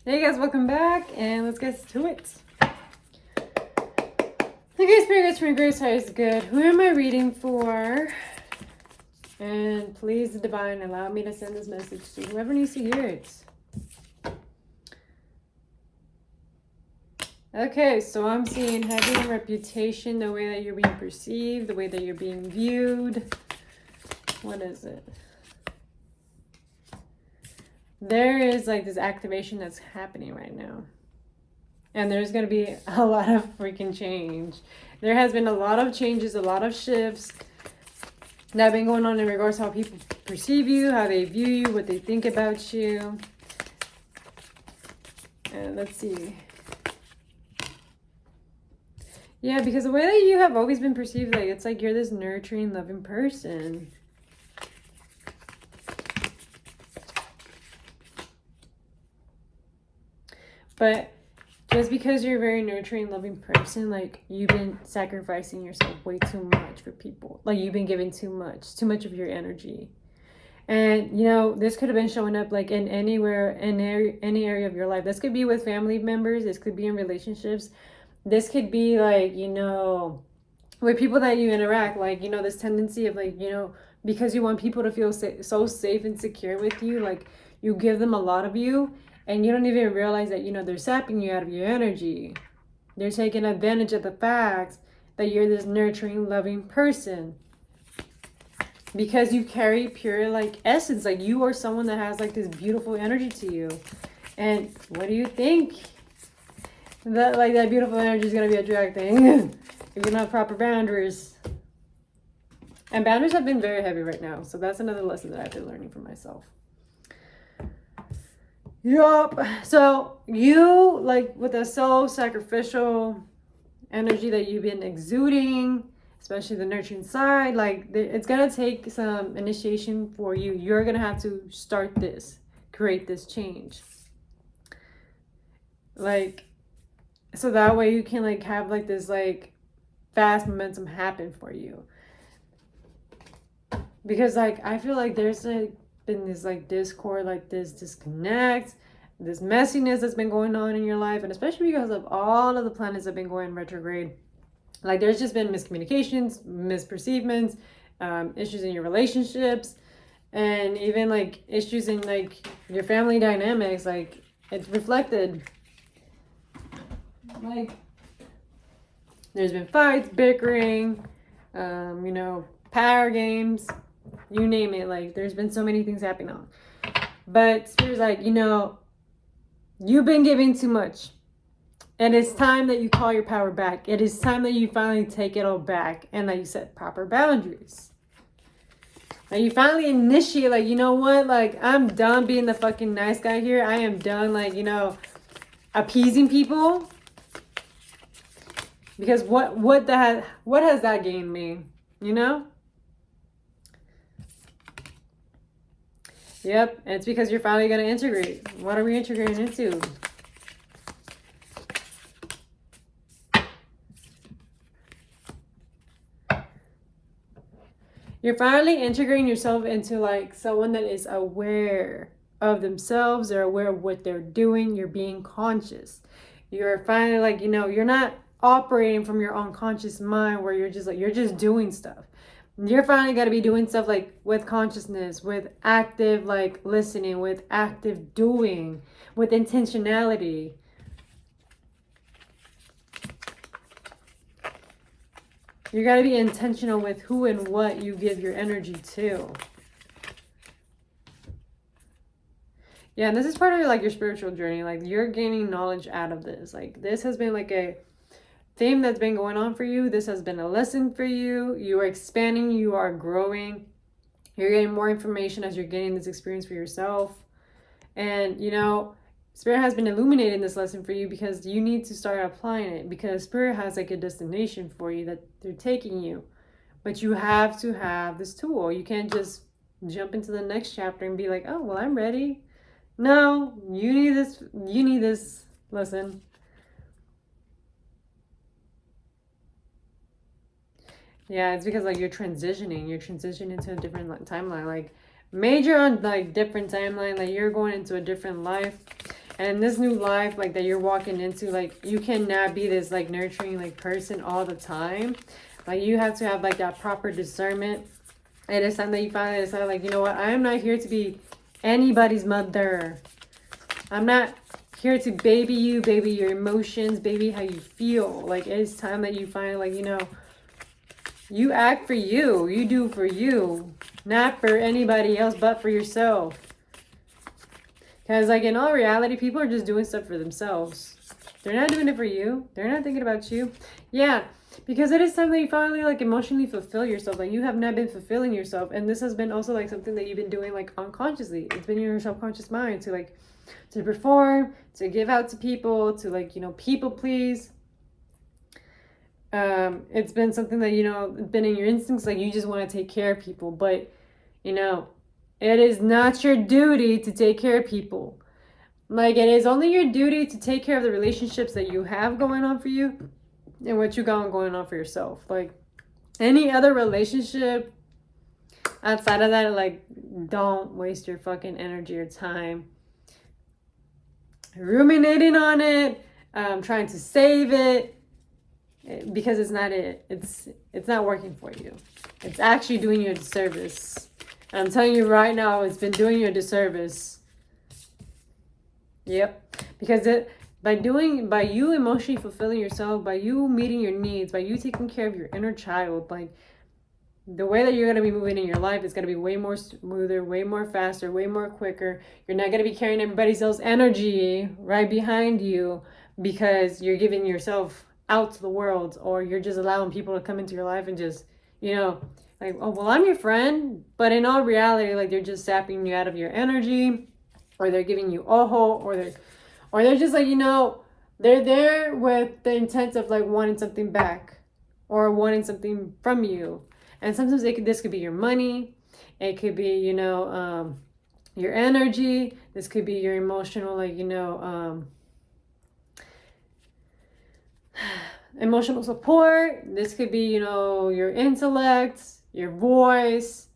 Hey guys, welcome back, and let's get to it. Okay, Spirit Grace, how is good? Who am I reading for? And please, the Divine, allow me to send this message to whoever needs to hear it. Okay, so I'm seeing heavy reputation, the way that you're being perceived, the way that you're being viewed. What is it? There is like this activation that's happening right now. And there's going to be a lot of freaking change. There has been a lot of changes, a lot of shifts that have been going on in regards to how people perceive you, how they view you, what they think about you. And let's see. Yeah, because the way that you have always been perceived, like it's like you're this nurturing, loving person. But just because you're a very nurturing, loving person, like you've been sacrificing yourself way too much for people. Like you've been giving too much of your energy. And, you know, this could have been showing up like in anywhere, in any area of your life. This could be with family members. This could be in relationships. This could be like, you know, with people that you interact, like, you know, this tendency of like, you know, because you want people to feel so safe and secure with you, like you give them a lot of you. And you don't even realize that, you know, they're sapping you out of your energy. They're taking advantage of the fact that you're this nurturing, loving person. Because you carry pure, like, essence. Like, you are someone that has, like, this beautiful energy to you. And what do you think? That, like, that beautiful energy is going to be attracting. If you don't have proper boundaries. And boundaries have been very heavy right now. So that's another lesson that I've been learning for myself. Yup. So you, like, with the self-sacrificial energy that you've been exuding, especially the nurturing side, like, it's going to take some initiation for you. You're going to have to start this, create this change. Like, so that way you can, like, have, like, this, like, fast momentum happen for you. Because, like, I feel like there's, like, been this like discord, like this disconnect, this messiness that's been going on in your life, and especially because of all of the planets that have been going retrograde. Like there's just been miscommunications, misperceivements, issues in your relationships, and even like issues in like your family dynamics. Like it's reflected. Like there's been fights, bickering, you know, power games. You name it, like there's been so many things happening on. But Spirit's like, you know, you've been giving too much. And it's time that you call your power back. It is time that you finally take it all back and that you set proper boundaries. Like you finally initiate, like, you know what? Like, I'm done being the fucking nice guy here. I am done, like, you know, appeasing people. Because what has that gained me? You know? Yep, and it's because you're finally going to integrate. What are we integrating into? You're finally integrating yourself into like someone that is aware of themselves. They're aware of what they're doing. You're being conscious. You're finally like, you know, you're not operating from your unconscious mind where you're just like, you're just doing stuff. You're finally got to be doing stuff like with consciousness, with active like listening, with active doing, with intentionality. You got to be intentional with who and what you give your energy to. Yeah, and this is part of like your spiritual journey. Like you're gaining knowledge out of this. Like this has been like a theme that's been going on for you. This has been a lesson for you. You are expanding, you are growing. You're getting more information as you're getting this experience for yourself. And, you know, Spirit has been illuminating this lesson for you because you need to start applying it, because Spirit has like a destination for you that they're taking you. But you have to have this tool. You can't just jump into the next chapter and be like, oh, well, I'm ready. No, you need this lesson. Yeah, it's because like you're transitioning into a different timeline, like major on like different timeline, like you're going into a different life. And this new life, like, that you're walking into, like, you cannot be this, like, nurturing, like, person all the time. Like, you have to have, like, that proper discernment. It is time that you finally decide, like, you know what? I am not here to be anybody's mother. I'm not here to baby you, baby your emotions, baby how you feel. Like, it is time that you finally, like, you know, you act for you. You do for you. Not for anybody else, but for yourself. Because, like, in all reality, people are just doing stuff for themselves. They're not doing it for you. They're not thinking about you. Yeah, because it is time that you finally, like, emotionally fulfill yourself. Like, you have not been fulfilling yourself. And this has been also, like, something that you've been doing, like, unconsciously. It's been in your subconscious mind to, like, to perform, to give out to people, to, like, you know, people please. It's been something that, you know, been in your instincts. Like, you just want to take care of people. But, you know, it is not your duty to take care of people. Like, it is only your duty to take care of the relationships that you have going on for you and what you got going on for yourself. Like, any other relationship outside of that, like, don't waste your fucking energy or time ruminating on it, trying to save it, because it's not it. It's not working for you. It's actually doing you a disservice. And I'm telling you right now, it's been doing you a disservice. Yep. Because by you emotionally fulfilling yourself, by you meeting your needs, by you taking care of your inner child, like, the way that you're going to be moving in your life is going to be way more smoother, way more faster, way more quicker. You're not going to be carrying everybody else's energy right behind you because you're giving yourself out to the world, or you're just allowing people to come into your life and just, you know, like, oh, well, I'm your friend. But in all reality, like, they're just sapping you out of your energy, or they're giving you ojo, or they're just, like, you know, they're there with the intent of, like, wanting something back or wanting something from you. And sometimes this could be your money. It could be, you know, your energy. This could be your emotional, like, you know, emotional support. This could be, you know, your intellect, your voice.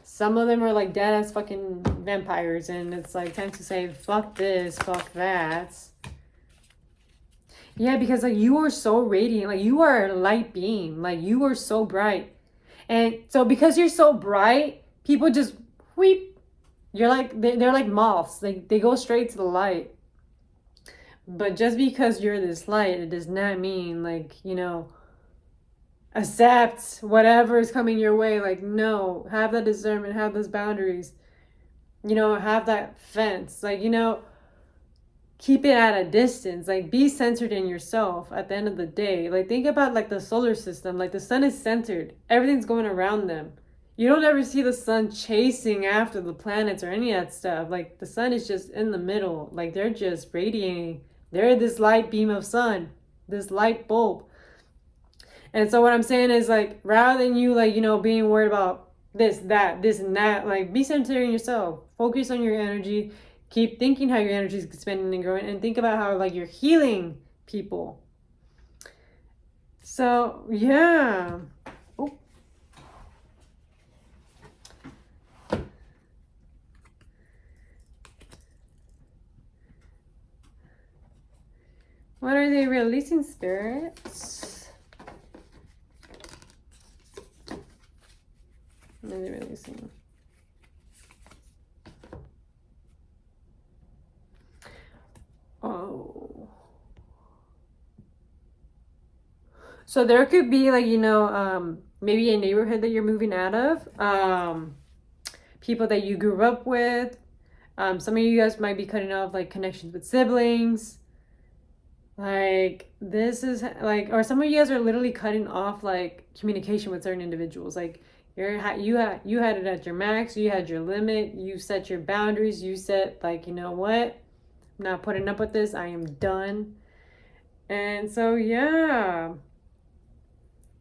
Some of them are like dead ass fucking vampires, and it's like time to say, fuck this, fuck that. Yeah, because, like, you are so radiant. Like, you are a light beam. Like, you are so bright. And so because you're so bright, people just weep. You're like, they're like moths. Like, they go straight to the light. But just because you're this light, it does not mean, like, you know, accept whatever is coming your way. Like, no, have that discernment, have those boundaries, you know, have that fence. Like, you know, keep it at a distance. Like, be centered in yourself at the end of the day. Like, think about, like, the solar system. Like, the sun is centered. Everything's going around them. You don't ever see the sun chasing after the planets or any of that stuff. Like, the sun is just in the middle. Like, they're just radiating. They're this light beam of sun, this light bulb. And so what I'm saying is, like, rather than you, like, you know, being worried about this, that, this, and that, like, be centered in yourself. Focus on your energy. Keep thinking how your energy is expanding and growing, and think about how, like, you're healing people. So, yeah. Oh. What are they releasing, spirits? What are they releasing? Oh. So there could be, like, you know, maybe a neighborhood that you're moving out of. People that you grew up with. Some of you guys might be cutting off, like, connections with siblings. Like, this is, like, or some of you guys are literally cutting off, like, communication with certain individuals. Like, you had it at your max. You had your limit. You set your boundaries. You set, like, you know what? I'm not putting up with this. I am done. And so, yeah.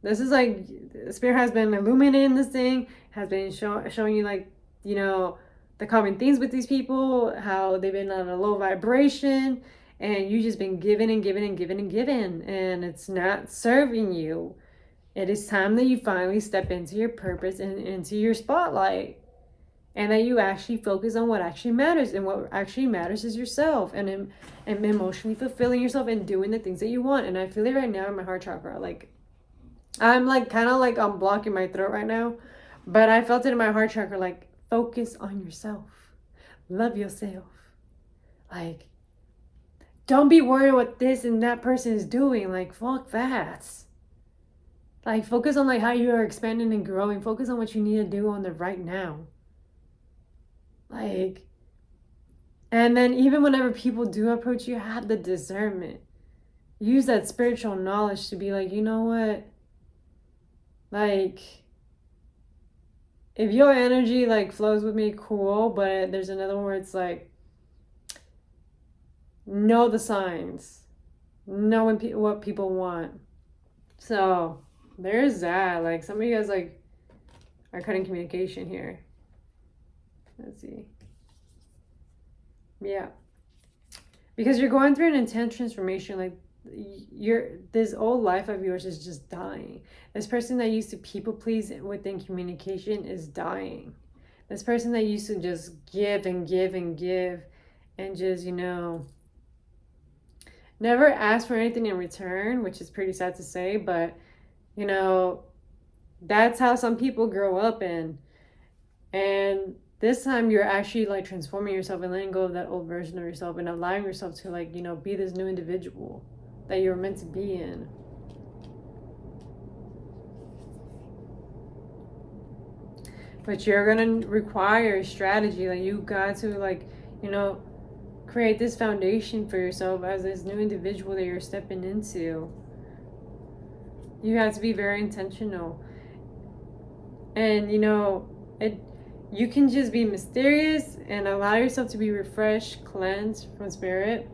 This is, like, Spirit has been illuminating this thing, has been showing you, like, you know, the common themes with these people, how they've been on a low vibration, and you just been giving and giving and giving and giving, and it's not serving you. It is time that you finally step into your purpose and into your spotlight. and that you actually focus on what actually matters, and what actually matters is yourself, and emotionally fulfilling yourself and doing the things that you want. And I feel it right now in my heart chakra. Like, I'm like kind of like I'm blocking my throat right now, but I felt it in my heart chakra. Like, focus on yourself, love yourself. Like, don't be worried what this and that person is doing. Like, fuck that. Like, focus on like how you are expanding and growing. Focus on what you need to do on the right now. Like, and then even whenever people do approach you, have the discernment. Use that spiritual knowledge to be like, you know what? Like, if your energy like flows with me, cool. But there's another one where it's like, know the signs, know what people want. So there's that. Like, some of you guys like are cutting communication here. Let's see. Yeah, because you're going through an intense transformation. Like, this old life of yours is just dying. This person that used to people please within communication is dying. This person that used to just give and give and give and just, you know, never ask for anything in return, which is pretty sad to say, but, you know, that's how some people grow up in. And this time you're actually like transforming yourself and letting go of that old version of yourself and allowing yourself to, like, you know, be this new individual that you're meant to be in. But you're gonna require strategy. Like, you got to, like, you know, create this foundation for yourself as this new individual that you're stepping into. You have to be very intentional. And, you know, you can just be mysterious and allow yourself to be refreshed, cleansed from spirit.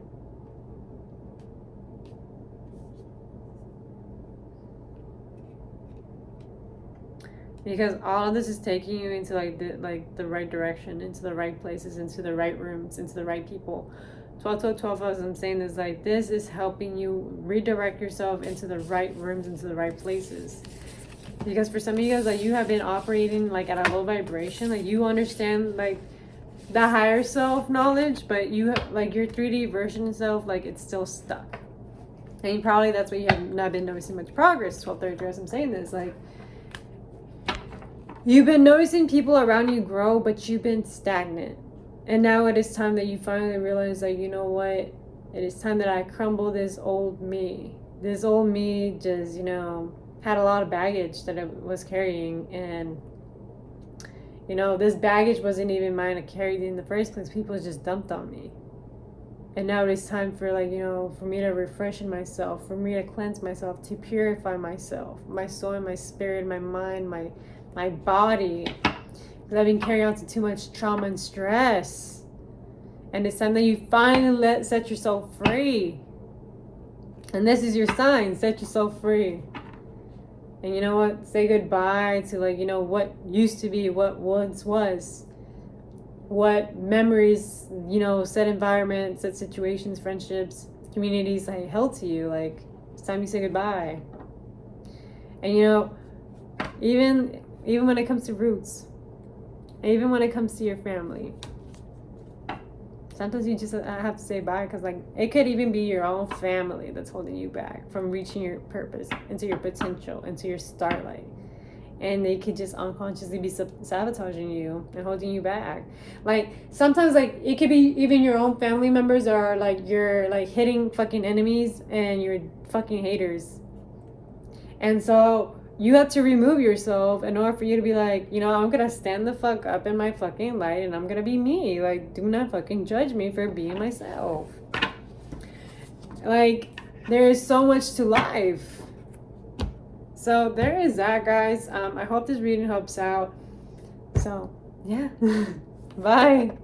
Because all of this is taking you into the right direction, into the right places, into the right rooms, into the right people. 12, as I'm saying, is like, this is helping you redirect yourself into the right rooms, into the right places. Because for some of you guys, like, you have been operating like at a low vibration. Like, you understand like the higher self knowledge, but you have, like, your 3D version self, like, it's still stuck. And probably that's why you have not been noticing much progress. 1233, as I'm saying this, like, you've been noticing people around you grow, but you've been stagnant. And now it is time that you finally realize, like, you know what? It is time that I crumble this old me. This old me just, you know, had a lot of baggage that it was carrying. And, you know, this baggage wasn't even mine to carry in the first place. People just dumped on me. And now it is time for, like, you know, for me to refresh myself, for me to cleanse myself, to purify myself, my soul and my spirit, my mind, my body, because I've been carrying on to too much trauma and stress. And it's time that you finally set yourself free. And this is your sign. Set yourself free. And you know what? Say goodbye to, like, you know, what used to be, what once was, what memories, you know, set environments, set situations, friendships, communities like held to you. Like, it's time you say goodbye. And, you know, even when it comes to roots, even when it comes to your family, sometimes you just have to say bye, because, like, it could even be your own family that's holding you back from reaching your purpose, into your potential, into your starlight. And they could just unconsciously be sabotaging you and holding you back. Like, sometimes, like, it could be even your own family members are, like, you're, like, hitting fucking enemies and you're fucking haters. And so you have to remove yourself in order for you to be like, you know, I'm gonna stand the fuck up in my fucking light and I'm gonna be me. Like, do not fucking judge me for being myself. Like, there is so much to life. So there is that, guys. I hope this reading helps out. So, yeah. Bye.